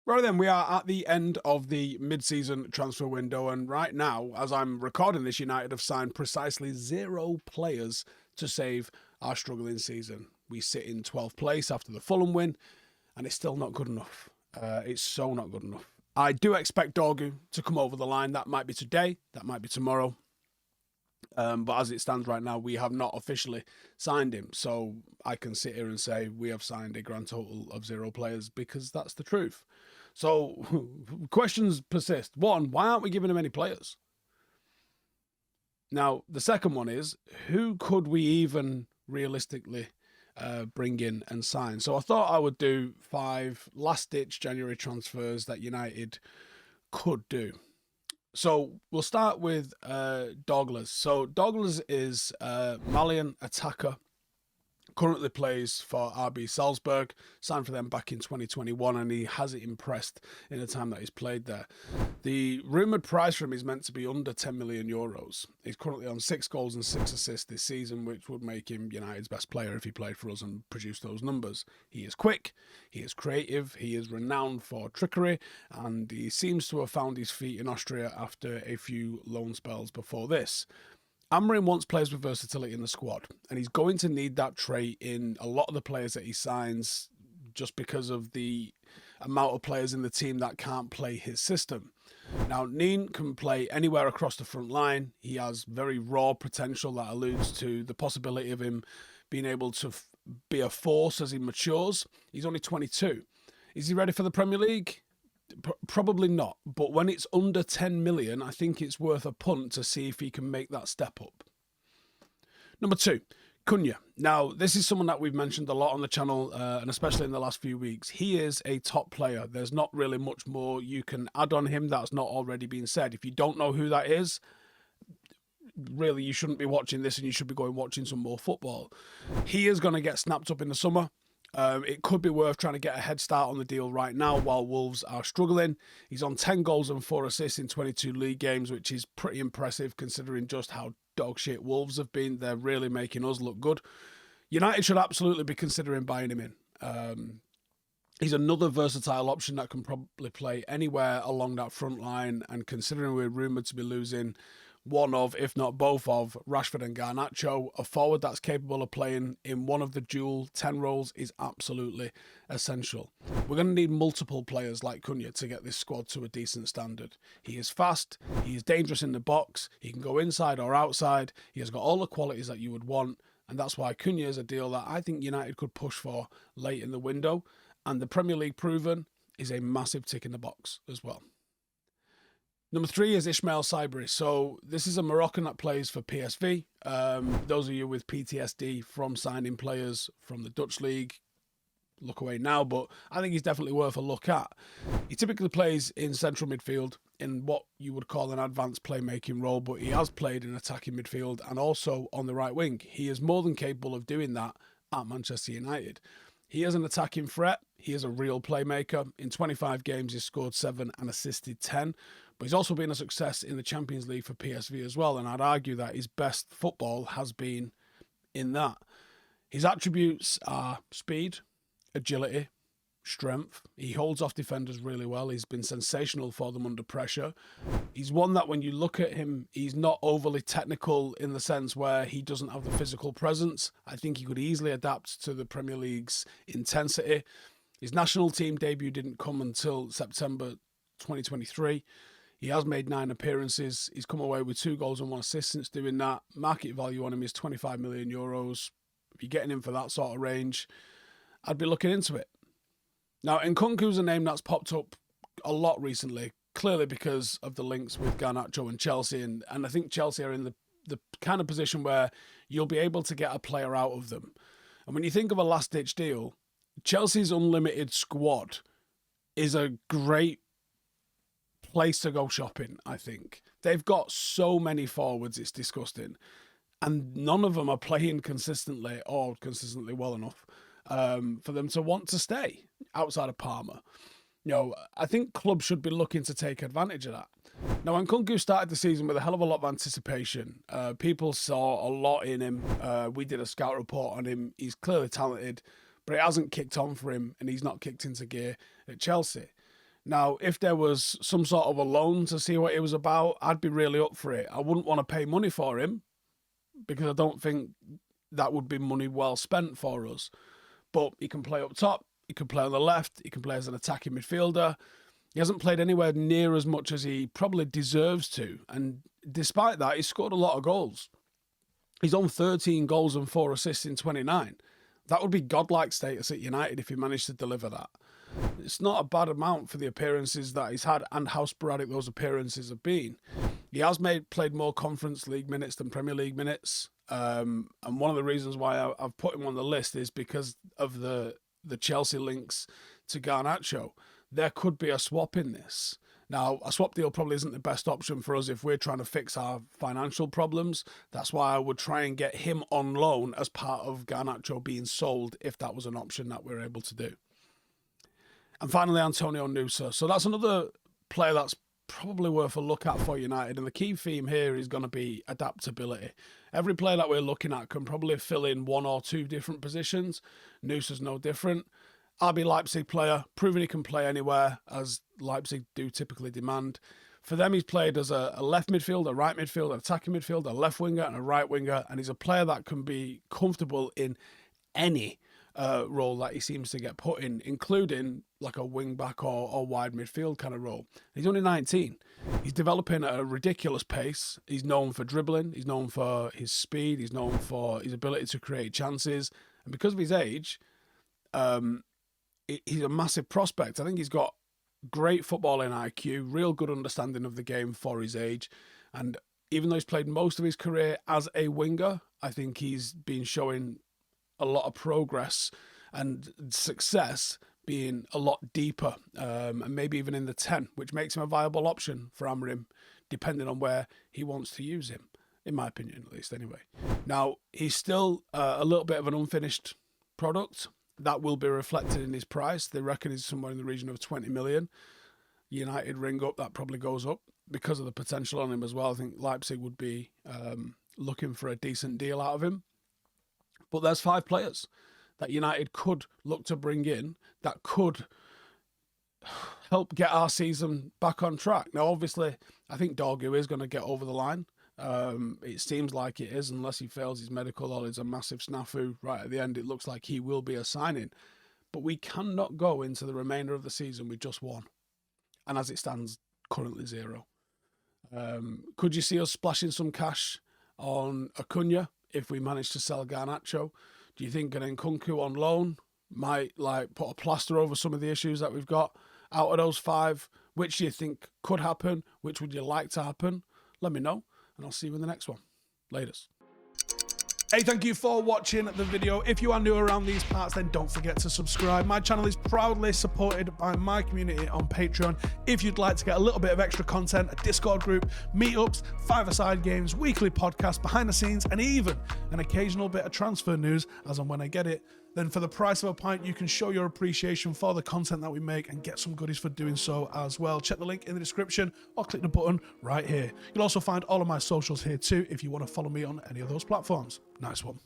Right then, we are at the end of the mid-season transfer window, and right now, as I'm recording this, United have signed precisely 0 players to save our struggling season. We sit in 12th place after the Fulham win, and it's still not good enough. It's so not good enough. I do expect Dorgu to come over the line. That might be today, that might be tomorrow. But as it stands right now, we have not officially signed him. So I can sit here and say we have signed a grand total of 0 players because that's the truth. So questions persist. One, why aren't we giving him any players? Now, the second one is, who could we even realistically bring in and sign? So I thought I would do 5 last-ditch January transfers that United could do. So we'll start with Douglas. So Douglas is a Malian attacker, currently plays for RB Salzburg, signed for them back in 2021, and he hasn't impressed in the time that he's played there. The rumoured price for him is meant to be under 10 million euros. He's currently on 6 goals and 6 assists this season, which would make him United's best player if he played for us and produced those numbers. He is quick, he is creative, he is renowned for trickery, and he seems to have found his feet in Austria after a few loan spells before this. Amorim wants players with versatility in the squad, and he's going to need that trait in a lot of the players that he signs just because of the amount of players in the team that can't play his system. Now, Neen can play anywhere across the front line. He has very raw potential that alludes to the possibility of him being able to be a force as he matures. He's only 22. Is he ready for the Premier League? Probably not, but when it's under 10 million, I think it's worth a punt to see if he can make that step up. Number 2, Cunha. Now, this is someone that we've mentioned a lot on the channel, and especially in the last few weeks. He is a top player. There's not really much more you can add on him that's not already been said. If you don't know who that is, really, you shouldn't be watching this and you should be going watching some more football. He is going to get snapped up in the summer. It could be worth trying to get a head start on the deal right now while Wolves are struggling. He's on 10 goals and 4 assists in 22 league games, which is pretty impressive considering just how dog shit Wolves have been. They're really making us look good. United should absolutely be considering buying him in. He's another versatile option that can probably play anywhere along that front line, and considering we're rumoured to be losing one of, if not both of, Rashford and Garnacho, a forward that's capable of playing in one of the dual 10 roles is absolutely essential. We're going to need multiple players like Cunha to get this squad to a decent standard. He is fast, he is dangerous in the box, he can go inside or outside, he has got all the qualities that you would want, and that's why Cunha is a deal that I think United could push for late in the window, and the Premier League proven is a massive tick in the box as well. Number 3 is Ismail Sabri. So this is a Moroccan that plays for PSV. Those of you with PTSD from signing players from the Dutch league, look away now, but I think he's definitely worth a look at. He typically plays in central midfield in what you would call an advanced playmaking role, but he has played in attacking midfield and also on the right wing. He is more than capable of doing that at Manchester United. He is an attacking threat. He is a real playmaker. In 25 games, he's scored 7 and assisted 10. But he's also been a success in the Champions League for PSV as well. And I'd argue that his best football has been in that. His attributes are speed, agility, strength. He holds off defenders really well. He's been sensational for them under pressure. He's one that when you look at him, he's not overly technical in the sense where he doesn't have the physical presence. I think he could easily adapt to the Premier League's intensity. His national team debut didn't come until September 2023. He has made 9 appearances. He's come away with 2 goals and 1 assist since doing that. Market value on him is 25 million euros. If you're getting him for that sort of range, I'd be looking into it. Now, Nkunku's a name that's popped up a lot recently, clearly because of the links with Garnacho and Chelsea. And I think Chelsea are in the kind of position where you'll be able to get a player out of them. And when you think of a last-ditch deal, Chelsea's unlimited squad is a great place to go shopping, I think. They've got so many forwards, it's disgusting. And none of them are playing consistently or consistently well enough for them to want to stay outside of Parma. You know, I think clubs should be looking to take advantage of that. Now, Nkunku started the season with a hell of a lot of anticipation. People saw a lot in him. We did a scout report on him. He's clearly talented, but it hasn't kicked on for him, and he's not kicked into gear at Chelsea. Now, if there was some sort of a loan to see what it was about, I'd be really up for it. I wouldn't want to pay money for him because I don't think that would be money well spent for us. But he can play up top, he can play on the left, he can play as an attacking midfielder. He hasn't played anywhere near as much as he probably deserves to. And despite that, he's scored a lot of goals. He's on 13 goals and 4 assists in 29. That would be godlike status at United if he managed to deliver that. It's not a bad amount for the appearances that he's had and how sporadic those appearances have been. He has played more Conference League minutes than Premier League minutes. And one of the reasons why I've put him on the list is because of the Chelsea links to Garnacho. There could be a swap in this. Now, a swap deal probably isn't the best option for us if we're trying to fix our financial problems. That's why I would try and get him on loan as part of Garnacho being sold if that was an option that we're able to do. And finally, Antonio Nusa. So that's another player that's probably worth a look at for United. And the key theme here is going to be adaptability. Every player that we're looking at can probably fill in 1 or 2 different positions. Nusa's no different. RB Leipzig player, proven he can play anywhere, as Leipzig do typically demand. For them, he's played as a left midfielder, a right midfielder, attacking midfielder, a left winger and a right winger. And he's a player that can be comfortable in any role that he seems to get put in, including like a wing back or wide midfield kind of role. He's only 19. He's developing at a ridiculous pace. He's known for dribbling. He's known for his speed. He's known for his ability to create chances. And because of his age, he's a massive prospect. I think he's got great footballing IQ, real good understanding of the game for his age. And even though he's played most of his career as a winger, I think he's been showing a lot of progress and success being a lot deeper, and maybe even in the 10, which makes him a viable option for Amorim, depending on where he wants to use him, in my opinion, at least anyway. Now, he's still a little bit of an unfinished product. That will be reflected in his price. They reckon he's somewhere in the region of 20 million. United ring up, that probably goes up because of the potential on him as well. I think Leipzig would be looking for a decent deal out of him. But there's 5 players that United could look to bring in that could help get our season back on track. Now, obviously, I think Dorgu is going to get over the line. It seems like it is, unless he fails his medical or there's a massive snafu right at the end. It looks like he will be a signing. But we cannot go into the remainder of the season with just 1. And as it stands, currently 0. Could you see us splashing some cash on Acuna if we manage to sell Garnacho? Do you think an Nkunku on loan might put a plaster over some of the issues that we've got? Out of those 5, which do you think could happen? Which would you like to happen? Let me know, and I'll see you in the next one. Laters. Hey, thank you for watching the video. If you are new around these parts, then don't forget to subscribe. My channel is proudly supported by my community on Patreon. If you'd like to get a little bit of extra content, a Discord group, meetups, 5-a-side games, weekly podcasts, behind the scenes, and even an occasional bit of transfer news as and when I get it, then for the price of a pint, you can show your appreciation for the content that we make and get some goodies for doing so as well. Check the link in the description or click the button right here. You'll also find all of my socials here too if you want to follow me on any of those platforms. Nice one.